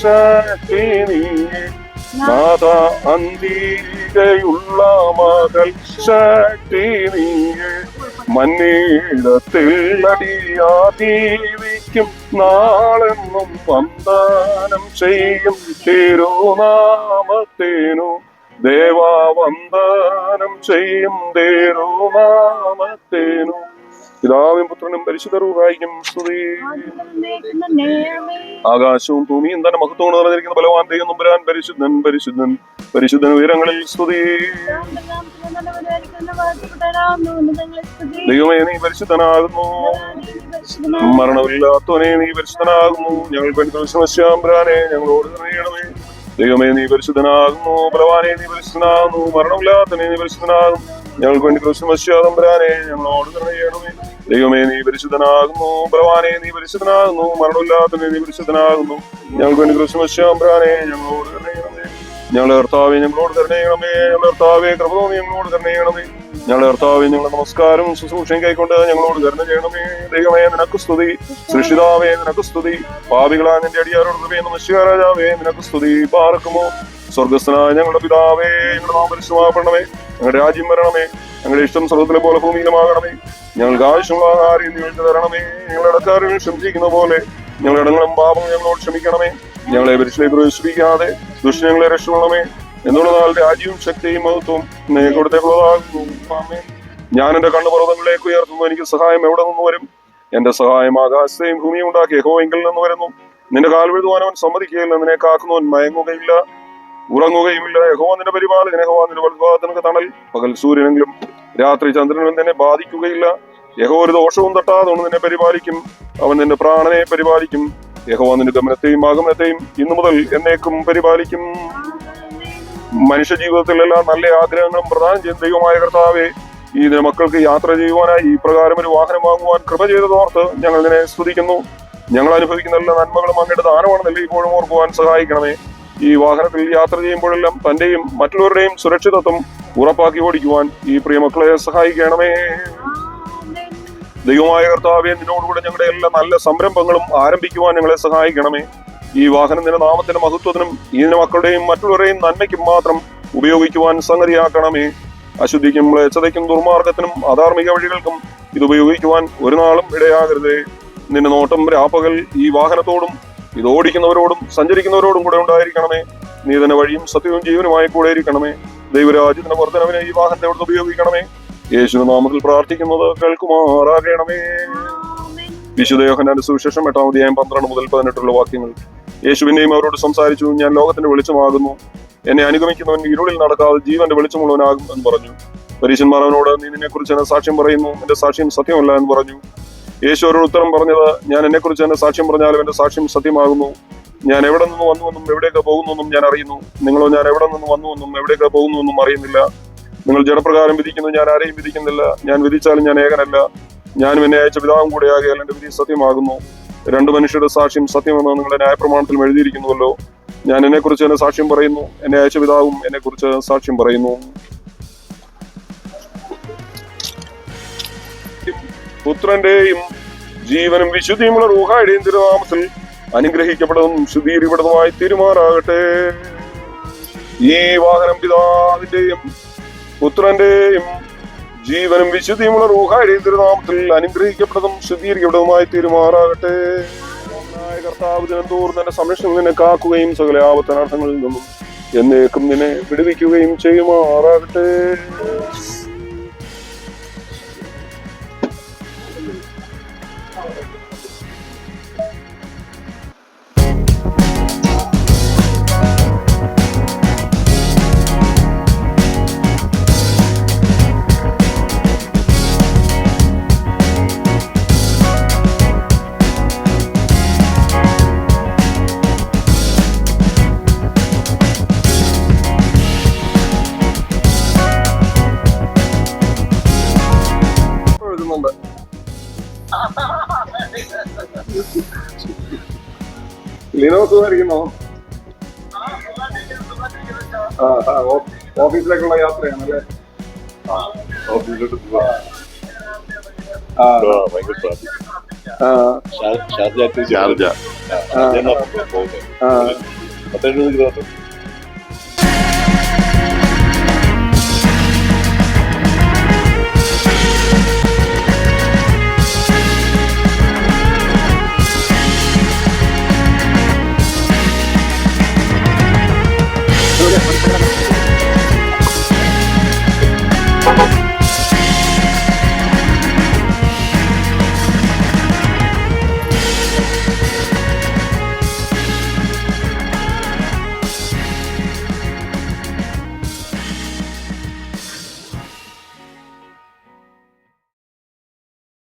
ശക്തി നീയെ നാഥ അന്തികയുള്ള മകൾ ശക്തി നീയെ മന്നീടത്തിൽ അടിയാതീവിക്കും നാളെന്നും വന്ദനം ചെയ്യും തിരുനാമത്തേനു ദേവാ വന്ദനം ചെയ്യും തിരുനാമത്തേനു പിതാവും പുത്രനും പരിശുദ്ധ റൂഹായിക്കും സ്തുതി. ആകാശവും ഭൂമിയും തന്നെ മഹത്വം നിറഞ്ഞിരിക്കുന്ന ബലവാൻ ദൈവം തമ്പുരാൻ പരിശുദ്ധൻ പരിശുദ്ധൻ പരിശുദ്ധൻ ഉയരങ്ങളിൽ സ്തുതി. ദൈവമേ നീ പരിശുദ്ധനാകുന്നു, മരണമില്ലാത്തവനെ നീ പരിശുദ്ധനാകുന്നു. ഞങ്ങൾക്ക് വേണ്ടി ക്രിസ്തുമസ്യാമ്പുരാനെ ഞങ്ങളോട് കരുണയണമേ. ദൈവമേ നീ പരിശുദ്ധനാകുന്നു, ബലവാനെ നീ പരിശുദ്ധനാകുന്നു, മരണമില്ലാത്തവനെ നീ പരിശുദ്ധനാകുന്നു. ഞങ്ങൾക്ക് വേണ്ടി ക്രിസ്തുമസ്യാമ്പുരാനെ ഞങ്ങളോട് കരുണയണമേ. ദൈവമേ നീ പരിശുദ്ധനാകുന്നു, ബലവാനെ നീ പരിശുദ്ധനാകുന്നു, മരണമില്ലാത്തവനെ നീ പരിശുദ്ധനാകുന്നു. ഞങ്ങൾക്ക് വേണ്ടി ക്രിസ്തുമസ്യാമ്പുരാനെ ഞങ്ങളോട് കരുണയണമേ. ഞങ്ങളുടെ കർത്താവെ ഞങ്ങളോട് കരുണയണമേ. ഞങ്ങളുടെ കർത്താവെ കൃപ തോന്നി ഞങ്ങളോട് കരുണയണമേ. ഞങ്ങളുടെ കർത്താവെ ഞങ്ങളുടെ നമസ്കാരവും ശുശ്രൂഷയും കൈക്കൊണ്ട് ഞങ്ങളോട് കരുണ ചെയ്യണമേ. ദൈവമേ നിനക്ക് സ്തുതി, സൃഷ്ടിതാവേ നിനക്ക് സ്തുതി, പാപികളാ നിന്റെ അടിയാരോട് കൃപയെന്ന് മനുഷ്യരാജാവേ നിനക്ക് സ്തുതി. പാർക്കുമോ സ്വർഗസ്ഥനായ ഞങ്ങളുടെ പിതാവേ, ഞങ്ങളുടെ നാമം പരിശുദ്ധമാക്കണമേ. ഞങ്ങളുടെ രാജ്യം വരണമേ. ഞങ്ങളുടെ ഇഷ്ടം സ്വർഗത്തിലെ പോലെ ഭൂമിയിലുമാകണമേ. ഞങ്ങൾക്ക് ആവശ്യമുള്ള ആഹാരം നിങ്ങൾക്ക് തരണമേ. ഞങ്ങളുടെ ഇടക്കാരങ്ങൾ ക്ഷമിച്ചിരിക്കുന്ന പോലെ ഞങ്ങളുടെ ഇടങ്ങളും പാപങ്ങൾ ഞങ്ങളോട് ക്ഷമിക്കണമേ. ഞങ്ങളെ പരീക്ഷയിലേക്ക് പ്രവേശിപ്പിക്കാതെ ദുഷ്ടങ്ങളെ രക്ഷപ്പെടണമേ. എന്നുള്ളതാൽ രാജ്യവും ശക്തിയും മഹത്വവും കൊടുത്തേക്കുള്ളതാകുന്നു. ഞാൻ എന്റെ കണ്ണുപർവ്വതങ്ങളിലേക്ക് ഉയർത്തുന്നു. എനിക്ക് സഹായം എവിടെ നിന്ന് വരും? എന്റെ സഹായം ആകാശത്തെയും ഭൂമിയും ഉണ്ടാക്കി യഹോവെങ്കിൽ നിന്ന് വരുന്നു. നിന്റെ കാൽ വീഴുവാൻ അവൻ സമ്മതിക്കുകയില്ല. നിന്നെ കാക്കുന്നവൻ മയങ്ങുകയില്ല, ഉറങ്ങുകയുമില്ല. യഹോവ നിന്റെ പരിപാലകൻ. യഹോവ നിന്റെ വലതുഭാഗത്ത് തണൽ. പകൽ സൂര്യനെങ്കിലും രാത്രി ചന്ദ്രനും നിന്നെ ബാധിക്കുകയില്ല. യഹോവ ഒരു ദോഷവും തട്ടാതെ നിന്നെ പരിപാലിക്കും. അവൻ നിന്റെ പ്രാണനെ പരിപാലിക്കും. യഹോവ നിന്റെ ഗമനത്തെയും ആഗമനത്തെയും ഇന്നു മുതൽ എന്നേക്കും പരിപാലിക്കും. മനുഷ്യ ജീവിതത്തിലെല്ലാം നല്ല ആഗ്രഹങ്ങളും പ്രദാനം ചെയ്യുന്ന ദൈവമായ കർത്താവേ, ഈ മക്കൾക്ക് യാത്ര ചെയ്യുവാനായി ഈ പ്രകാരം ഒരു വാഹനം വാങ്ങുവാൻ കൃപ ചെയ്തതോർത്ത് ഞങ്ങൾ നിന്നെ സ്തുതിക്കുന്നു. ഞങ്ങൾ അനുഭവിക്കുന്ന എല്ലാ നന്മകളും അങ്ങയുടെ ദാനമാണെന്നല്ലേ ഇപ്പോഴും ഓർക്കുവാൻ സഹായിക്കണമേ. ഈ വാഹനത്തിൽ യാത്ര ചെയ്യുമ്പോഴെല്ലാം തന്റെയും മറ്റുള്ളവരുടെയും സുരക്ഷിതത്വം ഉറപ്പാക്കി ഓടിക്കുവാൻ ഈ പ്രിയ മക്കളെ സഹായിക്കണമേ. ദൈവമായ കർത്താവേ, നിന്നോടുകൂടെ ഞങ്ങളുടെ എല്ലാ നല്ല സംരംഭങ്ങളും ആരംഭിക്കുവാൻ ഞങ്ങളെ സഹായിക്കണമേ. ഈ വാഹനം നിന്റെ നാമത്തിന്റെ മഹത്വത്തിനും ഇതിന്റെ മക്കളുടെയും മറ്റുള്ളവരെയും നന്മയ്ക്കും മാത്രം ഉപയോഗിക്കുവാൻ സംഗതിയാക്കണമേ. അശുദ്ധിക്കും മ്ലേച്ഛതയ്ക്കും ദുർമാർഗത്തിനും അധാർമിക വഴികൾക്കും ഇത് ഉപയോഗിക്കുവാൻ ഒരു നാളും ഇടയാകരുതേ. നിന്റെ നോട്ടം രാപ്പകൽ ഈ വാഹനത്തോടും ഇത് ഓടിക്കുന്നവരോടും സഞ്ചരിക്കുന്നവരോടും കൂടെ ഉണ്ടായിരിക്കണമേ. നീ തന്നെ വഴിയും സത്യവും ജീവനുമായി കൂടെ ഇരിക്കണമേ. ദൈവരാജ്യത്തിന്റെ വർദ്ധനവിനെ ഈ വാഹനത്തെ അവിടുന്ന് ഉപയോഗിക്കണമേ. യേശുവിന്റെ നാമത്തിൽ പ്രാർത്ഥിക്കുന്നത് കേൾക്കുമാറാകണമേ. വിശുദ്ധ യോഹന്നാന്റെ സുവിശേഷം 8-ാം അധ്യായം 12 മുതൽ 18 വാക്യങ്ങൾ. യേശു പിന്നെയും അവരോട് സംസാരിച്ചു. ഞാൻ ലോകത്തിന്റെ വെളിച്ചമാകുന്നു. എന്നെ അനുഗമിക്കുന്നവൻ ഇരുളിൽ നടക്കാതെ ജീവന്റെ വെളിച്ചമുള്ളവനാകും എന്ന് പറഞ്ഞു. പരീശന്മാർ അവനോട്, നീ നിന്നെക്കുറിച്ച് എന്നെ സാക്ഷ്യം പറയുന്നു, എന്റെ സാക്ഷ്യം സത്യമല്ല എന്ന് പറഞ്ഞു. യേശു അവരോട് ഉത്തരം പറഞ്ഞത്, ഞാൻ എന്നെക്കുറിച്ച് എന്നെ സാക്ഷ്യം പറഞ്ഞാലും എന്റെ സാക്ഷ്യം സത്യമാകുന്നു. ഞാൻ എവിടെ നിന്ന് വന്നുവെന്നും എവിടേക്ക് പോകുന്നുവെന്നും ഞാൻ അറിയുന്നു. നിങ്ങളോ ഞാൻ എവിടെ നിന്ന് വന്നുവെന്നും എവിടേക്ക് പോകുന്നുവെന്നും അറിയുന്നില്ല. നിങ്ങൾ ജഡപ്രകാരം വിധിക്കുന്നു, ഞാൻ ആരെയും വിധിക്കുന്നില്ല. ഞാൻ വിധിച്ചാലും ഞാൻ ഏകനല്ല, ഞാനും എന്നെ അയച്ച പിതാവും കൂടെ ആകിയാൽ എന്റെ വിധി സത്യമാകുന്നു. രണ്ടു മനുഷ്യരുടെ സാക്ഷ്യം സത്യമെന്ന് നിങ്ങളുടെ ന്യായപ്രമാണത്തിൽ എഴുതിയിരിക്കുന്നുവല്ലോ. ഞാൻ എന്നെക്കുറിച്ച് എന്നെ സാക്ഷ്യം പറയുന്നു, എന്നെ അയച്ച പിതാവും എന്നെ കുറിച്ച് സാക്ഷ്യം പറയുന്നു. പുത്രന്റെയും ജീവനും വിശുദ്ധിയുമുള്ള റൂഹായുടെയും തിരുനാമത്തിൽ അനുഗ്രഹിക്കപ്പെടുന്നതും ശുദ്ധീകരിക്കപ്പെടുന്നതുമായി തീരുമാറാകട്ടെ. ഈ വാഹനം പിതാവിന്റെയും പുത്രന്റെയും ജീവനും വിശുദ്ധിയുമുള്ള റൂഹായുടെയും തിരുനാമത്തിൽ അനുഗ്രഹിക്കപ്പെട്ടതും ശുദ്ധീകരിക്കപ്പെട്ടതുമായി തീരുമാറാകട്ടെ. കർത്താവ് ദിനംതോറും നിന്റെ സംരക്ഷണം നിന്നെ കാക്കുകയും സകല ആപത്തനർത്ഥങ്ങളിൽ നിന്നും എന്നേക്കും നിന്നെ വിടുവിക്കുകയും ചെയ്യുമാറാകട്ടെ. ലിനോസുമായിരിക്കുന്നോ? ഓഫീസിലേക്കുള്ള യാത്രയാണല്ലേ? ഓഫീസിലോട്ട് പോവാ. ഷാർജ 17 ഇരുപത്തൊന്ന്